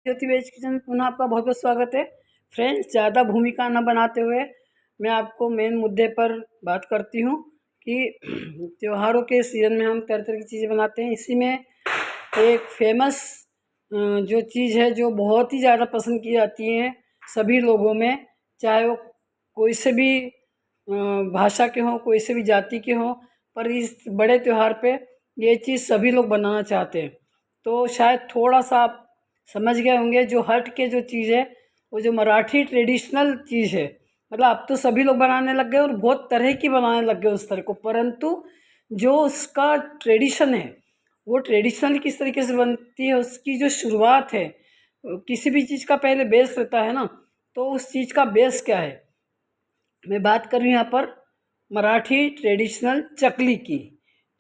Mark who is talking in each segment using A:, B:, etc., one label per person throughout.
A: ज्योति veg kitchen में पुनः आपका बहुत बहुत स्वागत है। फ्रेंड्स, ज़्यादा भूमिका न बनाते हुए मैं आपको मेन मुद्दे पर बात करती हूँ कि त्योहारों के सीज़न में हम तरह तरह की चीज़ें बनाते हैं। इसी में एक फेमस जो चीज़ है जो बहुत ही ज़्यादा पसंद की जाती है सभी लोगों में, चाहे वो कोई से भी भाषा के हों, कोई से भी जाति के हों, पर इस बड़े त्यौहार पे ये चीज़ सभी लोग बनाना चाहते हैं। तो शायद थोड़ा सा आप समझ गए होंगे, जो हट के जो चीज़ है वो जो मराठी ट्रेडिशनल चीज़ है। मतलब अब तो सभी लोग बनाने लग गए और बहुत तरह की बनाने लग गए उस तरह को, परंतु जो उसका ट्रेडिशन है वो ट्रेडिशनल किस तरीके से बनती है, उसकी जो शुरुआत है, किसी भी चीज़ का पहले बेस रहता है ना, तो उस चीज़ का बेस क्या है। मैं बात कर रही हूँ यहाँ पर मराठी ट्रेडिशनल चकली की।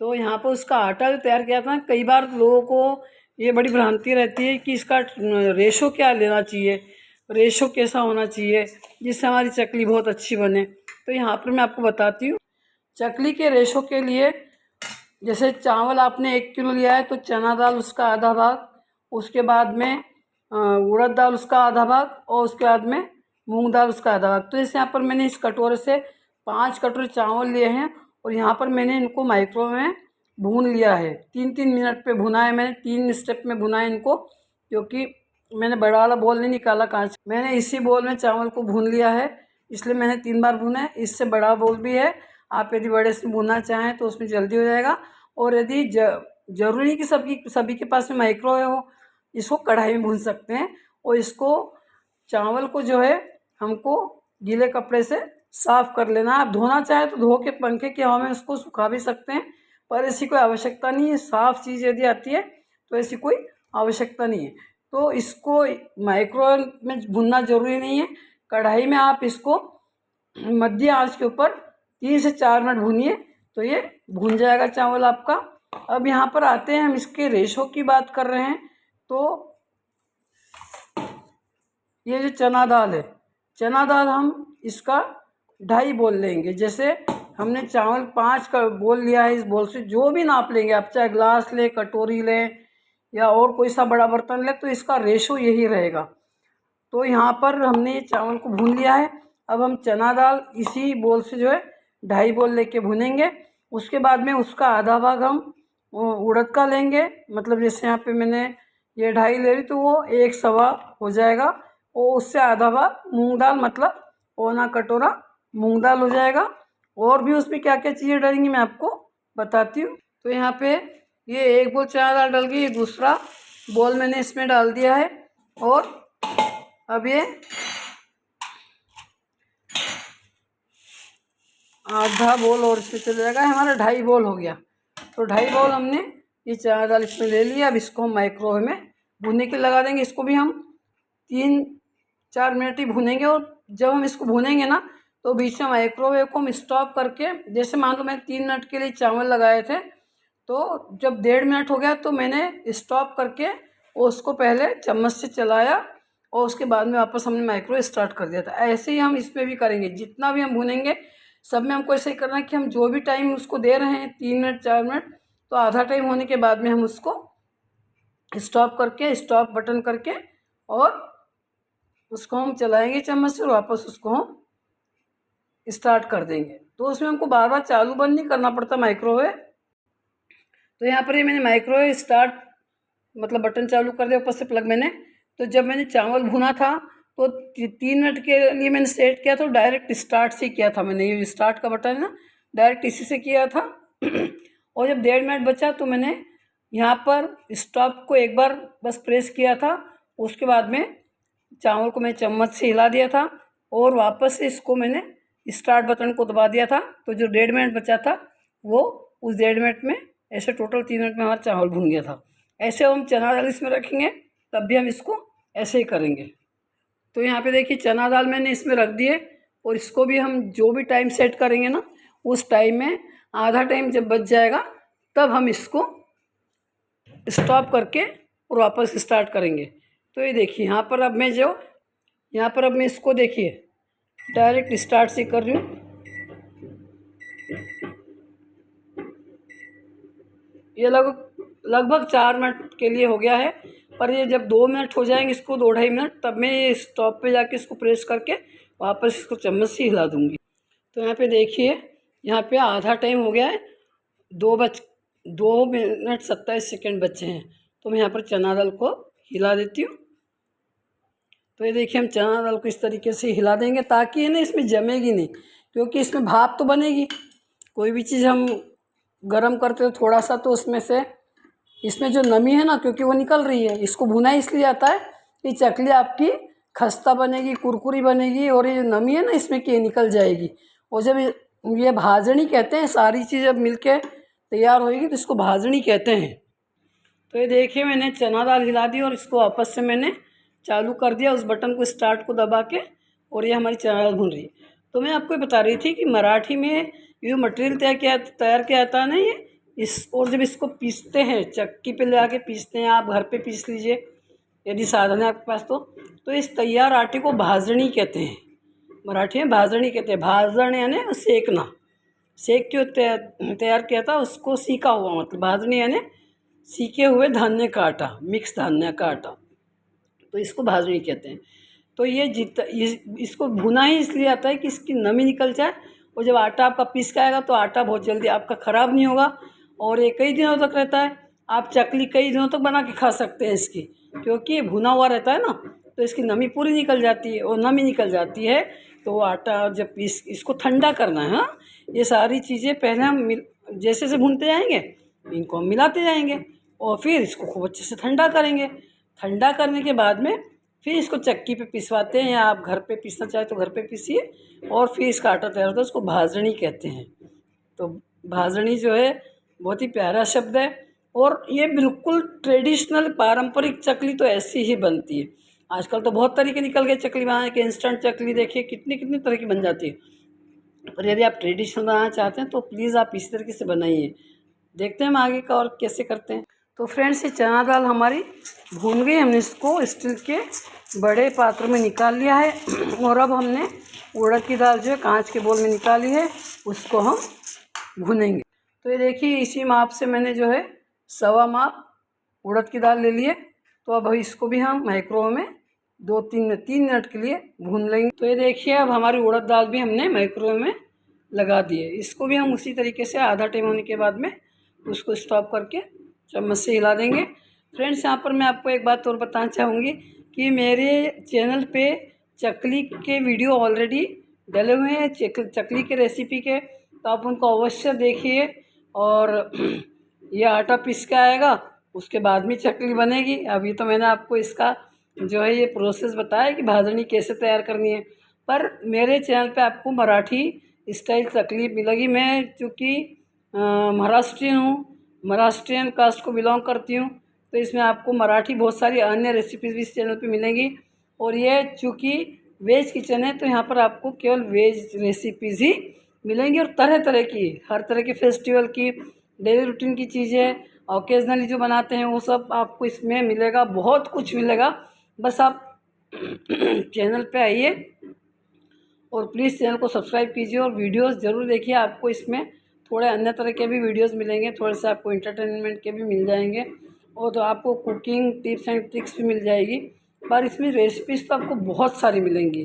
A: तो यहाँ पर उसका आटा जो तैयार किया था, कई बार लोगों को ये बड़ी भ्रांति रहती है कि इसका रेशो क्या लेना चाहिए, रेशो कैसा होना चाहिए जिससे हमारी चकली बहुत अच्छी बने। तो यहाँ पर मैं आपको बताती हूँ चकली के रेशो के लिए। जैसे चावल आपने 1 किलो लिया है तो चना दाल उसका आधा भाग, उसके बाद में उड़द दाल उसका आधा भाग, और उसके बाद में मूंग दाल उसका आधा भाग। तो इस यहाँ पर मैंने इस कटोरे से 5 कटोरे चावल लिए हैं और यहाँ पर मैंने इनको माइक्रो में भून लिया है। 3-3 मिनट पे भुना है मैंने, 3 स्टेप में भुना है इनको, क्योंकि मैंने बड़ा वाला बोल नहीं निकाला कांच। मैंने इसी बोल में चावल को भून लिया है, इसलिए मैंने 3 बार भुना है। इससे बड़ा बोल भी है, आप यदि बड़े से भुनना चाहें तो उसमें जल्दी हो जाएगा। और यदि ज़रूरी कि सभी के पास में माइक्रोवेव हो, इसको कढ़ाई में भून सकते हैं। और इसको चावल को जो है हमको गीले कपड़े से साफ़ कर लेना। आप धोना चाहें तो धो के पंखे की हवा में उसको सुखा भी सकते हैं, पर ऐसी कोई आवश्यकता नहीं है। साफ़ चीज़ यदि आती है तो ऐसी कोई आवश्यकता नहीं है। तो इसको माइक्रोवेव में भूनना ज़रूरी नहीं है, कढ़ाई में आप इसको मध्य आंच के ऊपर 3 से 4 मिनट भूनिए तो ये भून जाएगा चावल आपका। अब यहाँ पर आते हैं, हम इसके रेशो की बात कर रहे हैं। तो ये जो चना दाल है, चना दाल हम इसका 2.5 बोल लेंगे। जैसे हमने चावल 5 का बोल लिया है, इस बोल से जो भी नाप लेंगे आप, चाहे ग्लास लें, कटोरी लें या और कोई सा बड़ा बर्तन लें, तो इसका रेशो यही रहेगा। तो यहाँ पर हमने ये चावल को भून लिया है। अब हम चना दाल इसी बोल से जो है 2.5 बोल लेके भुनेंगे। उसके बाद में उसका आधा भाग हम उड़द का लेंगे। मतलब जैसे यहाँ पे मैंने ये 2.5 ले रही तो वो 1 सवा हो जाएगा, और उससे आधा भाग मूंग दाल, मतलब पौना कटोरा मूंग दाल हो जाएगा। और भी उसमें क्या क्या चीज़ें डालेंगी मैं आपको बताती हूँ। तो यहाँ पे ये 1 बोल चना दाल डल गई, दूसरा बोल मैंने इसमें डाल दिया है। और अब ये आधा बोल और इसमें चल जाएगा, हमारा 2.5 बोल हो गया। तो 2.5 बोल हमने ये चना दाल इसमें ले लिया। अब इसको हम माइक्रोवेव में भूनने के लगा देंगे। इसको भी हम 3-4 मिनट ही भूनेंगे। और जब हम इसको भूनेंगे ना, तो बीच में माइक्रोवेव को हम स्टॉप करके, जैसे मान लो मैंने 3 मिनट के लिए चावल लगाए थे, तो जब 1.5 मिनट हो गया तो मैंने स्टॉप करके उसको पहले चम्मच से चलाया और उसके बाद में वापस हमने माइक्रोवेव स्टार्ट कर दिया था। ऐसे ही हम इसमें भी करेंगे, जितना भी हम भूनेंगे सब में हमको ऐसे ही करना है कि हम जो भी टाइम उसको दे रहे हैं 3 मिनट 4 मिनट, तो आधा टाइम होने के बाद में हम उसको स्टॉप करके, स्टॉप बटन करके, और उसको हम चलाएंगे चम्मच से और वापस उसको हम स्टार्ट कर देंगे। तो उसमें हमको बार बार चालू बंद नहीं करना पड़ता माइक्रोवेव। तो यहाँ पर ये मैंने माइक्रोवेव स्टार्ट मतलब बटन चालू कर दिया ऊपर से प्लग मैंने। तो जब मैंने चावल भुना था तो 3 मिनट के लिए मैंने सेट किया, तो डायरेक्ट स्टार्ट से किया था मैंने। ये स्टार्ट का बटन है ना, डायरेक्ट इसी से किया था। और जब 1.5 मिनट बचा तो मैंने यहाँ पर स्टॉप को एक बार बस प्रेस किया था। उसके बाद में चावल को मैं चम्मच से हिला दिया था और वापस से इसको मैंने स्टार्ट बटन को दबा दिया था। तो जो 1.5 मिनट बचा था वो उस 1.5 मिनट में, ऐसे टोटल 3 मिनट में हमारा चावल भुन गया था। ऐसे हम चना दाल इसमें रखेंगे तब भी हम इसको ऐसे ही करेंगे। तो यहाँ पे देखिए चना दाल मैंने इसमें रख दिए, और इसको भी हम जो भी टाइम सेट करेंगे ना, उस टाइम में आधा टाइम जब बच जाएगा तब हम इसको स्टॉप करके और वापस स्टार्ट करेंगे। तो ये देखिए यहाँ पर अब मैं इसको देखिए डायरेक्ट स्टार्ट से कर रही हूँ। ये लगभग 4 मिनट के लिए हो गया है। पर ये जब 2 मिनट हो जाएंगे, इसको 2-2.5 मिनट, तब मैं ये स्टॉप पे जाके इसको प्रेस करके वापस इसको चम्मच से हिला दूँगी। तो यहाँ पे देखिए, यहाँ पे आधा टाइम हो गया है, 2 मिनट 27 सेकेंड बचे हैं। तो मैं यहाँ पर चना दाल को हिला देती हूँ। तो ये देखिए, हम चना दाल को इस तरीके से हिला देंगे ताकि है ना इसमें जमेगी नहीं, क्योंकि इसमें भाप तो बनेगी। कोई भी चीज़ हम गरम करते हो थोड़ा सा, तो उसमें से इसमें जो नमी है ना, क्योंकि वो निकल रही है। इसको भुना इसलिए आता है कि चकली आपकी खस्ता बनेगी, कुरकुरी बनेगी, और ये जो नमी है ना इसमें की निकल जाएगी। और जब ये भाजनी कहते हैं, सारी चीज़ जब मिलके तैयार होएगी तो इसको भाजनी कहते हैं। तो ये देखिए, मैंने चना दाल हिला दी और इसको वापस से मैंने चालू कर दिया, उस बटन को स्टार्ट को दबा के, और ये हमारी चना दाल भुन रही है। तो मैं आपको बता रही थी कि मराठी में ये जो मटेरियल तैयार किया जाता है ना, ये और जब इसको पीसते हैं, चक्की पे ले आके पीसते हैं, आप घर पे पीस लीजिए यदि साधन है आपके पास तो इस तैयार आटे को भाजनी कहते हैं। मराठी में भाजनी कहते हैं। भाजन यानी सेकना, सेक के तैयार किया था उसको सीका हुआ, मतलब भाजनी यानी सीखे हुए धान्य का आटा, मिक्स धान्य का आटा, तो इसको भाजनी कहते हैं। तो ये इसको भुना ही इसलिए आता है कि इसकी नमी निकल जाए, और जब आटा आपका पीस के आएगा तो आटा बहुत जल्दी आपका ख़राब नहीं होगा, और ये कई दिनों तक रहता है। आप चकली कई दिनों तक बना के खा सकते हैं इसकी, क्योंकि ये भुना हुआ रहता है ना, तो इसकी नमी पूरी निकल जाती है। और नमी निकल जाती है तो वो आटा जब इसको ठंडा करना है। हाँ, ये सारी चीज़ें पहले हम जैसे जैसे भूनते जाएंगे, इनको हम मिलाते जाएंगे, और फिर इसको खूब अच्छे से ठंडा करेंगे। ठंडा करने के बाद में फिर इसको चक्की पे पिसवाते हैं, या आप घर पे पीसना चाहे तो घर पे पीसिए, और फिर इसका आटा तैयार होता है। उसको भाजनी कहते हैं। तो भाजनी जो है बहुत ही प्यारा शब्द है, और ये बिल्कुल ट्रेडिशनल पारंपरिक चकली तो ऐसी ही बनती है। आजकल तो बहुत तरीके निकल गए चकली बनाने के, इंस्टेंट चकली देखिए कितनी कितनी तरह की बन जाती है। पर यदि आप ट्रेडिशनल बनाना चाहते हैं तो प्लीज़ आप इसी तरीके से बनाइए। देखते हैं हम आगे का और कैसे करते हैं। तो फ्रेंड्स, ये चना दाल हमारी भून गई, हमने इसको स्टील के बड़े पात्र में निकाल लिया है, और अब हमने उड़द की दाल जो है कांच के बोल में निकाली है, उसको हम भूनेंगे। तो ये देखिए, इसी माप से मैंने जो है 1.25 माप उड़द की दाल ले लिए। तो अब इसको भी हम माइक्रोवेव में 3 मिनट के लिए भून लेंगे। तो ये देखिए, अब हमारी उड़द दाल भी हमने माइक्रोवेव में लगा दी है। इसको भी हम उसी तरीके से आधा टाइम होने के बाद में उसको स्टॉप करके चम्मच से हिला देंगे। फ्रेंड्स, यहाँ पर मैं आपको एक बात और बताना चाहूँगी कि मेरे चैनल पे चकली के वीडियो ऑलरेडी डले हुए हैं, चकली के रेसिपी के, तो आप उनको अवश्य देखिए। और ये आटा पीस के आएगा, उसके बाद में चकली बनेगी। अभी तो मैंने आपको इसका जो है ये प्रोसेस बताया कि भाजनी कैसे तैयार करनी है, पर मेरे चैनल पे आपको मराठी स्टाइल चकली मिलेगी। मैं चूँकि महाराष्ट्रियन हूँ, महाराष्ट्रियन कास्ट को बिलोंग करती हूँ, तो इसमें आपको मराठी बहुत सारी अन्य रेसिपीज़ भी इस चैनल पे मिलेंगी। और ये चूँकि वेज किचन है, तो यहाँ पर आपको केवल वेज रेसिपीज़ ही मिलेंगी, और तरह तरह की, हर तरह के फेस्टिवल की, डेली रूटीन की चीज़ें, ओकेजनली जो बनाते हैं वो सब आपको इसमें मिलेगा। बहुत कुछ मिलेगा। बस आप चैनल पे आइए और प्लीज़ चैनल को सब्सक्राइब कीजिए, और वीडियोस ज़रूर देखिए। आपको इसमें थोड़े अन्य तरह के भी वीडियोस मिलेंगे, थोड़े से आपको एंटरटेनमेंट के भी मिल जाएंगे, और तो आपको कुकिंग टिप्स एंड ट्रिक्स भी मिल जाएगी। पर इसमें रेसिपीज़ तो आपको बहुत सारी मिलेंगी।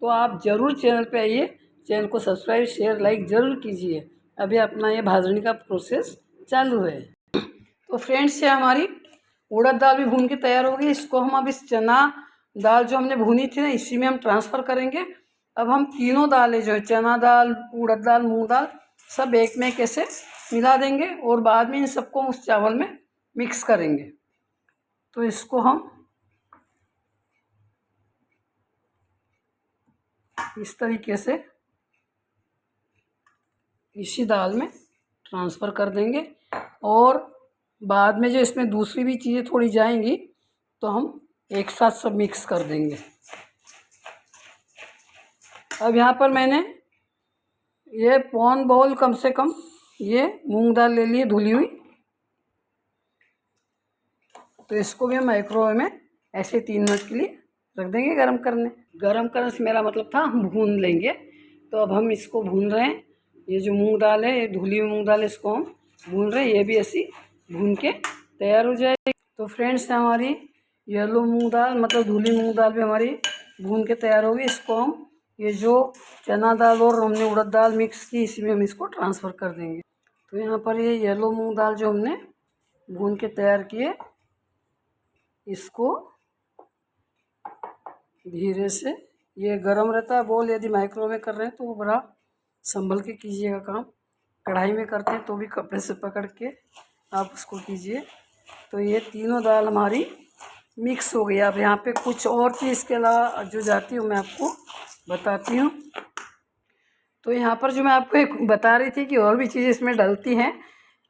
A: तो आप ज़रूर चैनल पे आइए, चैनल को सब्सक्राइब, शेयर, लाइक ज़रूर कीजिए। अभी अपना ये भाजनी का प्रोसेस चालू है। तो फ्रेंड्स, ये हमारी उड़द दाल भी भून के तैयार हो गई। इसको हम अब इस चना दाल जो हमने भूनी थी ना, इसी में हम ट्रांसफ़र करेंगे। अब हम तीनों दालें जो है, चना दाल, उड़द दाल, मूंग दाल, सब एक में कैसे मिला देंगे, और बाद में इन सबको उस चावल में मिक्स करेंगे। तो इसको हम इस तरीके से इसी दाल में ट्रांसफ़र कर देंगे, और बाद में जो इसमें दूसरी भी चीज़ें थोड़ी जाएंगी तो हम एक साथ सब मिक्स कर देंगे। अब यहाँ पर मैंने ये पौन बाउल कम से कम ये मूंग दाल ले ली धुली हुई। तो इसको भी हम माइक्रोवेव में ऐसे 3 मिनट के लिए रख देंगे गरम करने। गरम करने से मेरा मतलब था हम भून लेंगे। तो अब हम इसको भून रहे हैं। ये जो मूंग दाल है, ये धुली हुई मूंग दाल है, इसको हम भून रहे हैं। ये भी ऐसी भून के तैयार हो जाएगी। तो फ्रेंड्स, हमारी येलो मूंग दाल मतलब धुली मूंग दाल भी हमारी भून के तैयार होगी। इसको हम ये जो चना दाल और हमने उड़द दाल मिक्स की इसी में हम इसको ट्रांसफ़र कर देंगे। तो यहाँ पर ये येलो मूंग दाल जो हमने भून के तैयार किए, इसको धीरे से, ये गरम रहता है बोल, यदि माइक्रोवेव में कर रहे हैं तो वो बड़ा संभल के कीजिएगा काम। कढ़ाई में करते हैं तो भी कपड़े से पकड़ के आप उसको कीजिए। तो ये तीनों दाल हमारी मिक्स हो गई। अब यहाँ पे कुछ और चीज़ इसके अलावा जो जाती हूँ मैं आपको बताती हूँ। तो यहाँ पर जो मैं आपको एक बता रही थी कि और भी चीज़ इसमें डलती हैं,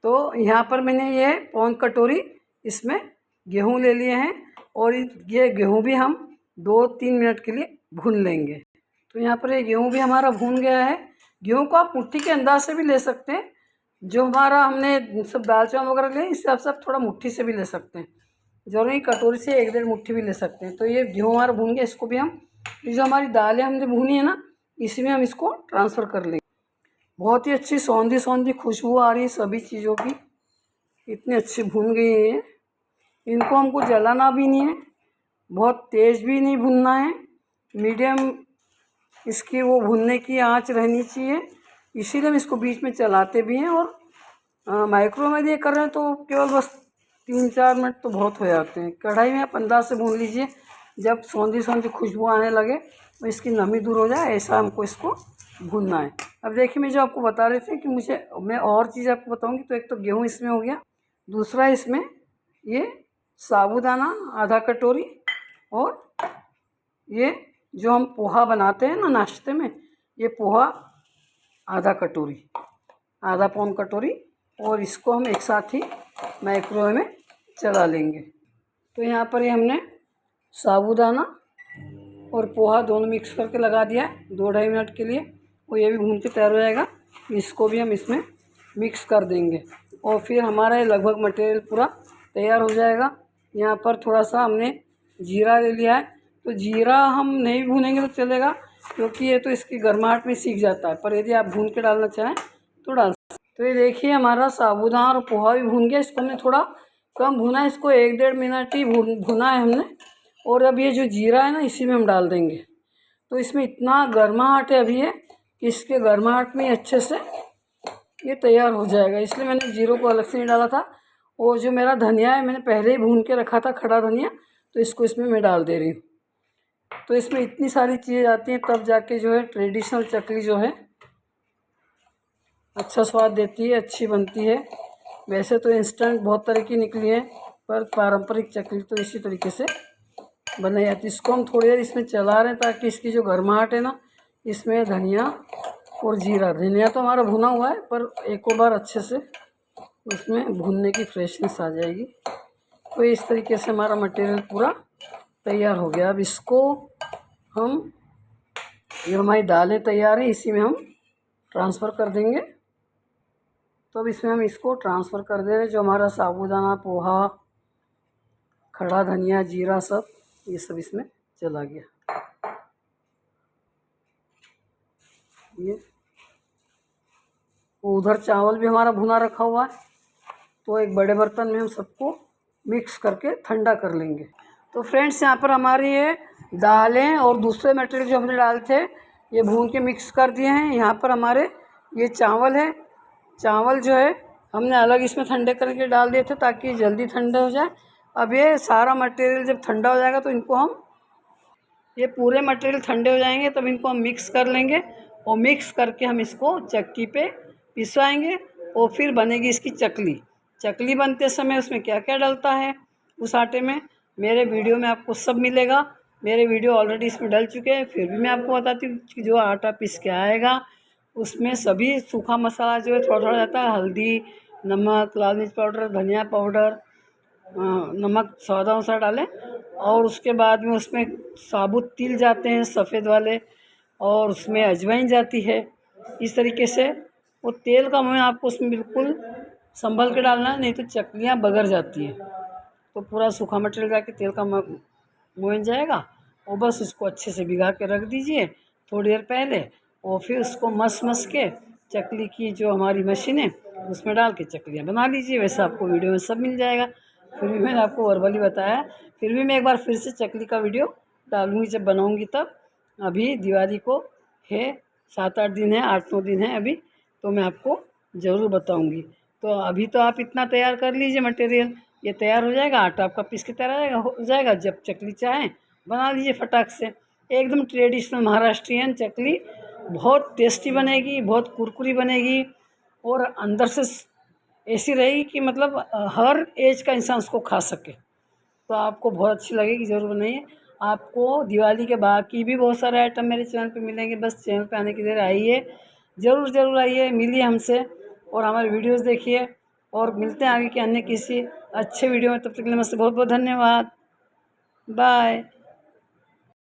A: तो यहाँ पर मैंने ये पौन कटोरी इसमें गेहूँ ले लिए हैं और ये गेहूँ भी हम 2-3 मिनट के लिए भून लेंगे। तो यहाँ पर ये गेहूँ भी हमारा भून गया है। गेहूँ को आप मुट्ठी के अंदाज से भी ले सकते हैं, जो हमारा हमने सब दाल चावल वगैरह लिए इससे आप सब थोड़ा मुट्ठी से भी ले सकते हैं, जरूरी नहीं कटोरी से 1-1.5 मुट्ठी भी ले सकते हैं। तो ये गेहूँ हमारा भून गया, इसको भी हम ये जो हमारी दालें हमने भूनी है ना, इसी में हम इसको ट्रांसफ़र कर लेंगे। बहुत ही अच्छी सौंधी सौंधी खुशबू आ रही है सभी चीज़ों की, इतनी अच्छी भून गई है ये। इनको हमको जलाना भी नहीं है, बहुत तेज़ भी नहीं भूनना है, मीडियम इसकी वो भूनने की आंच रहनी चाहिए। इसीलिए हम इसको बीच में चलाते भी हैं। और माइक्रो में ये कर रहे हैं तो केवल बस 3-4 मिनट तो बहुत हो जाते हैं। कढ़ाई में आप अंदाज से भून लीजिए, जब सौंधी सौंधी खुशबू आने लगे तो इसकी नमी दूर हो जाए, ऐसा हमको इसको भूनना है। अब देखिए मैं जो आपको बता रहे थे कि मैं और चीज़ आपको बताऊंगी। तो एक तो गेहूँ इसमें हो गया, दूसरा इसमें ये साबूदाना आधा कटोरी, और ये जो हम पोहा बनाते हैं ना नाश्ते में, ये पोहा आधा कटोरी, आधा पौन कटोरी, और इसको हम एक साथ ही माइक्रोवेव में चला लेंगे। तो यहाँ पर ये हमने साबूदाना और पोहा दोनों मिक्स करके लगा दिया है 2-2.5 मिनट के लिए, और ये भी भून के तैयार हो जाएगा। इसको भी हम इसमें मिक्स कर देंगे और फिर हमारा ये लगभग मटेरियल पूरा तैयार हो जाएगा। यहाँ पर थोड़ा सा हमने जीरा ले लिया है, तो जीरा हम नहीं भूनेंगे तो चलेगा, क्योंकि ये तो इसकी गर्माहट में सीख जाता है, पर यदि आप भून के डालना चाहें तो डाल। तो ये देखिए हमारा साबूदाना और पोहा भी भून गया। इसको हमने थोड़ा कम भुना है, इसको 1-1.5 मिनट ही भुना है हमने। और अब ये जो जीरा है ना, इसी में हम डाल देंगे। तो इसमें इतना गर्माहट है अभी है कि इसके गर्माहट में अच्छे से ये तैयार हो जाएगा, इसलिए मैंने जीरो को अलग से नहीं डाला था। और जो मेरा धनिया है मैंने पहले ही भून के रखा था, खड़ा धनिया, तो इसको इसमें मैं डाल दे रही हूँ। तो इसमें इतनी सारी चीज़ें आती हैं तब जाके जो है ट्रेडिशनल चकली जो है अच्छा स्वाद देती है, अच्छी बनती है। वैसे तो इंस्टेंट बहुत तरह की निकली है, पर पारंपरिक चकली तो इसी तरीके से बनाई जाती है। इसको हम थोड़ी देर इसमें चला रहे हैं ताकि इसकी जो गर्माहट है ना, इसमें धनिया और जीरा, धनिया तो हमारा भुना हुआ है, पर एक बार अच्छे से उसमें भुनने की फ्रेशनेस आ जाएगी। तो इस तरीके से हमारा मटेरियल पूरा तैयार हो गया। अब इसको हम, ये हमारी दालें तैयार हैं, इसी में हम ट्रांसफ़र कर देंगे। तो अब इसमें हम इसको ट्रांसफ़र कर दे रहे हैं। जो हमारा साबूदाना, पोहा, खड़ा धनिया, जीरा, सब ये सब इसमें चला गया। ये उधर चावल भी हमारा भुना रखा हुआ है, तो एक बड़े बर्तन में हम सबको मिक्स करके ठंडा कर लेंगे। तो फ्रेंड्स यहाँ पर हमारी ये दालें और दूसरे मटेरियल जो हमने डाले थे ये भून के मिक्स कर दिए हैं। यहाँ पर हमारे ये चावल है, चावल जो है हमने अलग इसमें ठंडे करके डाल दिए थे ताकि जल्दी ठंडा हो जाए। अब ये सारा मटेरियल जब ठंडा हो जाएगा तो इनको हम, ये पूरे मटेरियल ठंडे हो जाएंगे तब इनको हम मिक्स कर लेंगे, और मिक्स करके हम इसको चक्की पे पिसवाएंगे और फिर बनेगी इसकी चकली। चकली बनते समय उसमें क्या क्या डलता है उस आटे में, मेरे वीडियो में आपको सब मिलेगा। मेरे वीडियो ऑलरेडी इसमें डल चुके हैं, फिर भी मैं आपको बताती हूँ कि जो आटा पिस के आएगा उसमें सभी सूखा मसाला जो है थोड़ा थोड़ा जाता है, हल्दी, नमक, लाल मिर्च पाउडर, धनिया पाउडर, नमक स्वाद अनुसार डालें। और उसके बाद में उसमें साबुत तिल जाते हैं सफ़ेद वाले, और उसमें अजवाइन जाती है। इस तरीके से वो तेल का मोयन आपको उसमें बिल्कुल संभल के डालना है, नहीं तो चकलियाँ बगर जाती हैं। तो पूरा सूखा मटेरियल जाके तेल का मोयन जाएगा, और बस उसको अच्छे से भिगा के रख दीजिए थोड़ी देर पहले, और फिर उसको मस के चकली की जो हमारी मशीन है उसमें डाल के चकलियाँ बना लीजिए। वैसे आपको वीडियो में सब मिल जाएगा। फिर भी मैंने आपको वर्बली बताया। फिर भी मैं एक बार फिर से चकली का वीडियो डालूँगी जब बनाऊँगी तब। अभी दिवाली को है 7-8 दिन है, 8-9 दिन है अभी, तो मैं आपको ज़रूर बताऊँगी। तो अभी तो आप इतना तैयार कर लीजिए मटेरियल, ये तैयार हो जाएगा, आटा आपका पीस के तैयार हो जाएगा। जब चकली चाहें बना लीजिए फटाक से। एकदम ट्रेडिशनल महाराष्ट्रियन चकली, बहुत टेस्टी बनेगी, बहुत कुरकुरी बनेगी और अंदर से ऐसी रहेगी कि मतलब हर एज का इंसान उसको खा सके। तो आपको बहुत अच्छी लगेगी, ज़रूर बनाइए। आपको दिवाली के बाकी भी बहुत सारे आइटम मेरे चैनल पे मिलेंगे, बस चैनल पे आने की देर आइए, ज़रूर ज़रूर आइए, मिलिए हमसे और हमारे वीडियोस देखिए। और मिलते हैं आगे के अन्य किसी अच्छे वीडियो में, तब तक के लिए मुझसे बहुत बहुत धन्यवाद। बाय।